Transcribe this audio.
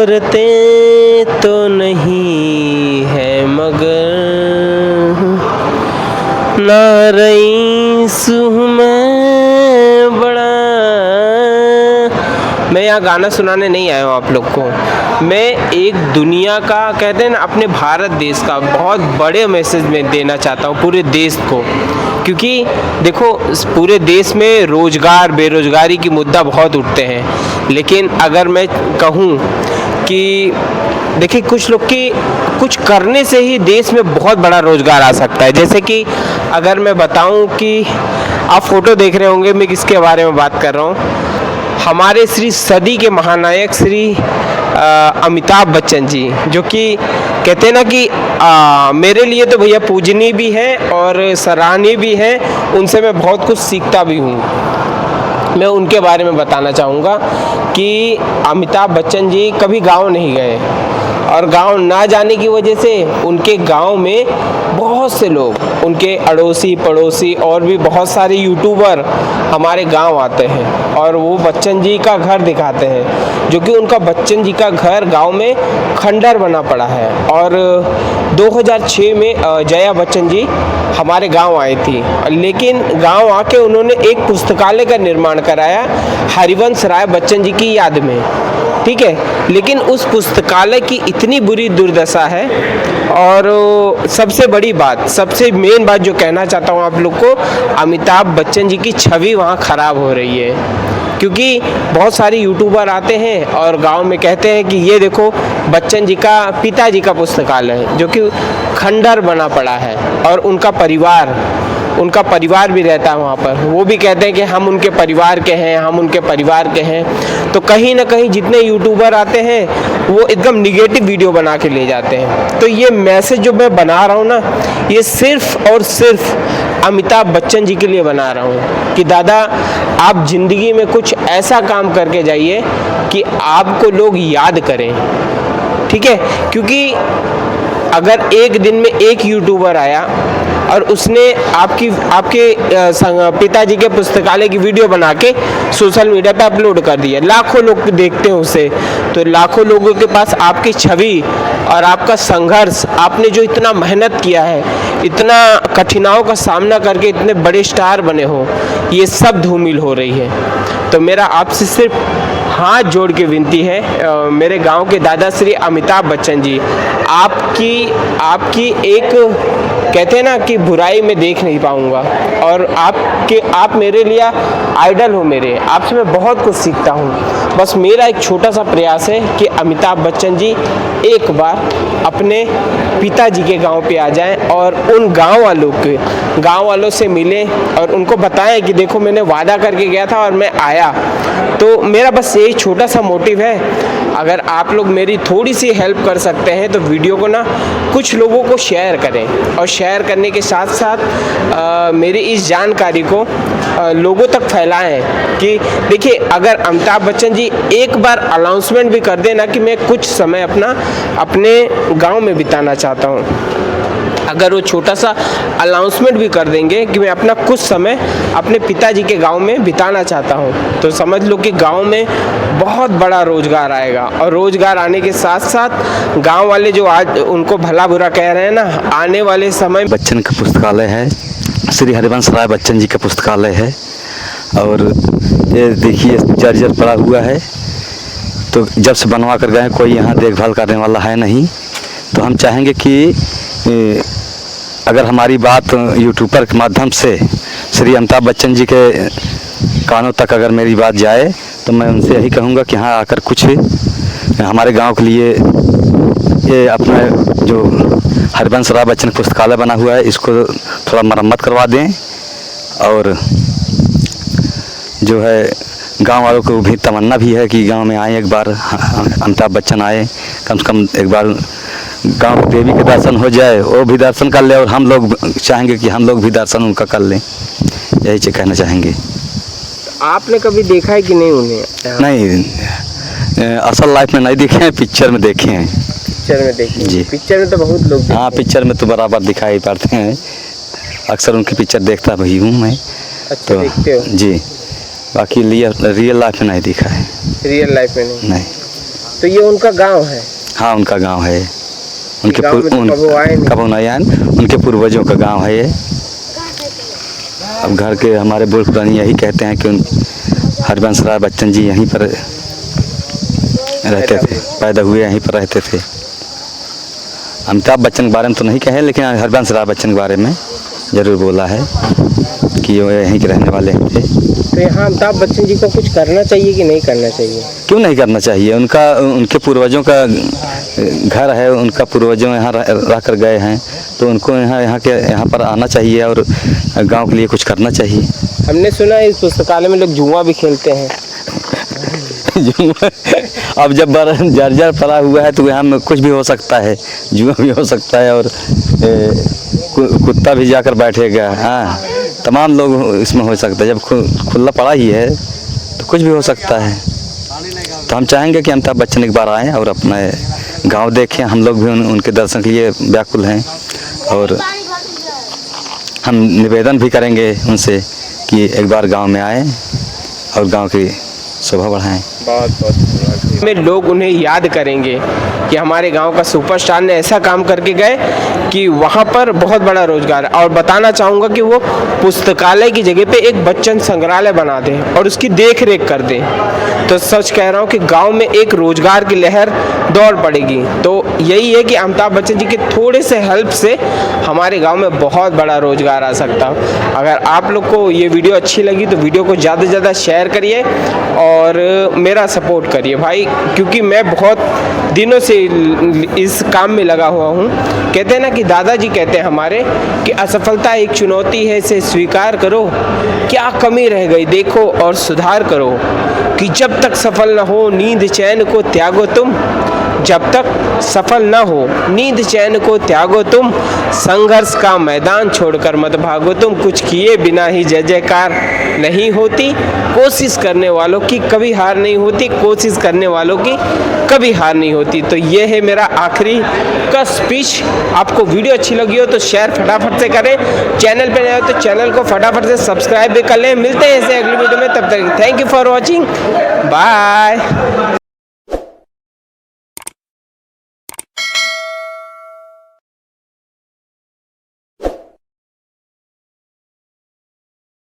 औरतें तो नहीं है मगर ना रईस हूँ मैं बड़ा। मैं यहाँ गाना सुनाने नहीं आया हूँ आप लोग को। मैं एक दुनिया का, कहते हैं ना, अपने भारत देश का बहुत बड़े मैसेज में देना चाहता हूँ पूरे देश को। क्योंकि देखो, पूरे देश में रोज़गार, बेरोज़गारी की मुद्दा बहुत उठते हैं। लेकिन अगर मैं कहूँ कि देखिए, कुछ लोग की कुछ करने से ही देश में बहुत बड़ा रोज़गार आ सकता है। जैसे कि अगर मैं बताऊं कि आप फ़ोटो देख रहे होंगे, मैं किसके बारे में बात कर रहा हूँ। हमारे श्री सदी के महानायक श्री अमिताभ बच्चन जी, जो कि कहते हैं ना कि मेरे लिए तो भैया पूजनीय भी है और सराहनीय भी है। उनसे मैं बहुत कुछ सीखता भी हूँ। मैं उनके बारे में बताना चाहूँगा कि अमिताभ बच्चन जी कभी गांव नहीं गए, और गांव ना जाने की वजह से उनके गांव में बहुत से लोग, उनके अड़ोसी पड़ोसी और भी बहुत सारे यूट्यूबर हमारे गांव आते हैं और वो बच्चन जी का घर दिखाते हैं। जो कि उनका बच्चन जी का घर गांव में खंडर बना पड़ा है। और 2006 में जया बच्चन जी हमारे गांव आई थी, लेकिन गांव आके उन्होंने एक पुस्तकालय का निर्माण कराया हरिवंश राय बच्चन जी की याद में, ठीक है। लेकिन उस पुस्तकालय की इतनी बुरी दुर्दशा है। और सबसे बड़ी बात, सबसे मेन बात जो कहना चाहता हूँ आप लोग को, अमिताभ बच्चन जी की छवि वहाँ खराब हो रही है। क्योंकि बहुत सारे यूट्यूबर आते हैं और गांव में कहते हैं कि ये देखो बच्चन जी का पिताजी का पुस्तकालय है, जो कि खंडर बना पड़ा है। और उनका परिवार भी रहता है वहाँ पर। वो भी कहते हैं कि हम उनके परिवार के हैं, हम उनके परिवार के हैं। तो कहीं ना कहीं जितने यूट्यूबर आते हैं वो एकदम निगेटिव वीडियो बना के ले जाते हैं। तो ये मैसेज जो मैं बना रहा हूँ ना, ये सिर्फ और सिर्फ अमिताभ बच्चन जी के लिए बना रहा हूँ कि दादा, आप ज़िंदगी में कुछ ऐसा काम करके जाइए कि आपको लोग याद करें, ठीक है। क्योंकि अगर एक दिन में एक यूट्यूबर आया और उसने आपके पिताजी के पुस्तकालय की वीडियो बना के सोशल मीडिया पे अपलोड कर दिया, लाखों लोग देखते हैं उसे, तो लाखों लोगों के पास आपकी छवि और आपका संघर्ष, आपने जो इतना मेहनत किया है, इतना कठिनाइयों का सामना करके इतने बड़े स्टार बने हो, ये सब धूमिल हो रही है। तो मेरा आपसे सिर्फ हाथ जोड़ के विनती है, मेरे गांव के दादा श्री अमिताभ बच्चन जी, आपकी एक, कहते हैं ना कि बुराई में देख नहीं पाऊंगा। और आप मेरे लिए आइडल हो, आपसे मैं बहुत कुछ सीखता हूँ। बस मेरा एक छोटा सा प्रयास है कि अमिताभ बच्चन जी एक बार अपने पिताजी के गांव पे आ जाएं और उन गांव वालों से मिलें और उनको बताएं कि देखो, मैंने वादा करके गया था और मैं आया। तो मेरा बस यही छोटा सा मोटिव है। अगर आप लोग मेरी थोड़ी सी हेल्प कर सकते हैं तो वीडियो को ना कुछ लोगों को शेयर करें, और शेयर करने के साथ साथ मेरी इस जानकारी को लोगों तक फैलाएं कि देखिए, अगर अमिताभ बच्चन जी एक बार अनाउंसमेंट भी कर देना कि मैं कुछ समय अपने गांव में बिताना चाहता हूं, अगर वो छोटा सा अनाउंसमेंट भी कर देंगे कि मैं अपना कुछ समय अपने पिताजी के गांव में बिताना चाहता हूं, तो समझ लो कि गांव में बहुत बड़ा रोजगार आएगा। और रोजगार आने के साथ साथ गांव वाले जो आज उनको भला बुरा कह रहे हैं ना, आने वाले समय बच्चन का पुस्तकालय है, श्री हरिवंश राय बच्चन जी का पुस्तकालय है। और ये देखिए जर्जर पड़ा हुआ है, तो जब से बनवा कर गए कोई यहाँ देखभाल करने वाला है नहीं। तो हम चाहेंगे कि अगर हमारी बात यूट्यूबर के माध्यम से श्री अमिताभ बच्चन जी के कानों तक अगर मेरी बात जाए, तो मैं उनसे यही कहूँगा कि यहाँ आकर कुछ हमारे गांव के लिए ये अपना जो हरिवंश राय बच्चन पुस्तकालय बना हुआ है, इसको थोड़ा मरम्मत करवा दें। और जो है गांव वालों को भी तमन्ना भी है कि गांव में आए, एक बार अमिताभ बच्चन आए, कम से कम एक बार गांव की देवी के दर्शन हो जाए, वो भी दर्शन कर ले, और हम लोग चाहेंगे कि हम लोग भी दर्शन उनका कर लें। यही कहना चाहेंगे। आपने कभी देखा है कि नहीं उन्हें? नहीं, असल लाइफ में नहीं देखे हैं, पिक्चर में देखे हैं। पिक्चर में देखे जी। पिक्चर में तो बहुत लोग, हाँ, पिक्चर में तो बराबर दिखाई पड़ते हैं। अक्सर उनकी पिक्चर देखता भी हूँ मैं। अच्छा, तो देखते हो? जी, बाकी रियल लाइफ में नहीं देखा है। रियल लाइफ में नहीं? तो ये उनका गांव है? हाँ, उनका गांव है। उनके गाँव में तो कभी वो आए नहीं। कब नहीं आए, उनके पूर्वजों का गांव है ये। अब घर के हमारे बुजुर्ग पुरानी यही कहते हैं कि हरिवंश राय बच्चन जी यहीं पर रहते थे, पैदा हुए यहीं पर रहते थे। अमिताभ बच्चन के बारे में तो नहीं कहे, लेकिन हरिवंश राय बच्चन के बारे में ज़रूर बोला है कि वो यहीं के रहने वाले थे। तो यहाँ अमिताभ बच्चन जी को कुछ करना चाहिए कि नहीं करना चाहिए? क्यों नहीं करना चाहिए? उनके पूर्वजों का घर है, उनका पूर्वजों यहाँ रह कर गए हैं, तो उनको यहाँ पर आना चाहिए और गांव के लिए कुछ करना चाहिए। हमने सुना है इस पुस्तकालय में लोग जुआ भी खेलते हैं। अब जब जर्जर पड़ा हुआ है तो यहाँ में कुछ भी हो सकता है, जुआ भी हो सकता है और कुत्ता भी जाकर बैठेगा। हाँ, तमाम लोग इसमें हो सकता है। जब खुला पड़ा ही है तो कुछ भी हो सकता है। तो हम चाहेंगे कि अमिताभ बच्चन एक बार आएँ और अपना गांव देखें। हम लोग भी उनके दर्शन के लिए व्याकुल हैं और हम निवेदन भी करेंगे उनसे कि एक बार गांव में आएँ और गांव की शोभा बढ़ाएं। बहुत बहुत में लोग उन्हें याद करेंगे कि हमारे गांव का सुपरस्टार ने ऐसा काम करके गए कि वहां पर बहुत बड़ा रोजगार। और बताना चाहूँगा कि वो पुस्तकालय की जगह पे एक बच्चन संग्रहालय बना दें और उसकी देख रेख कर दें, तो सच कह रहा हूँ कि गांव में एक रोजगार की लहर दौड़ पड़ेगी। तो यही है कि अमिताभ बच्चन जी के थोड़े से हेल्प से हमारे गांव में बहुत बड़ा रोजगार आ सकता है। अगर आप लोग को ये वीडियो अच्छी लगी तो वीडियो को ज़्यादा से ज़्यादा शेयर करिए और मेरा सपोर्ट करिए भाई, क्योंकि मैं बहुत दिनों से इस काम में लगा हुआ हूँ। कहते हैं ना कि दादाजी कहते हैं हमारे कि असफलता एक चुनौती है, इसे स्वीकार करो, क्या कमी रह गई देखो और सुधार करो, कि जब तक सफल न हो नींद चैन को त्यागो तुम, जब तक सफल न हो नींद चैन को त्यागो तुम, संघर्ष का मैदान छोड़कर मत भागो तुम, कुछ किए बिना ही जय जयकार नहीं होती, कोशिश करने वालों की कभी हार नहीं होती, कोशिश करने वालों की कभी हार नहीं होती। तो ये है मेरा आखिरी का स्पीच। आपको वीडियो अच्छी लगी हो तो शेयर फटाफट से करें, चैनल पे नए हो तो चैनल को फटाफट से सब्सक्राइब भी कर लें। मिलते हैं ऐसे अगली वीडियो में, तब तक thank you for watching, bye.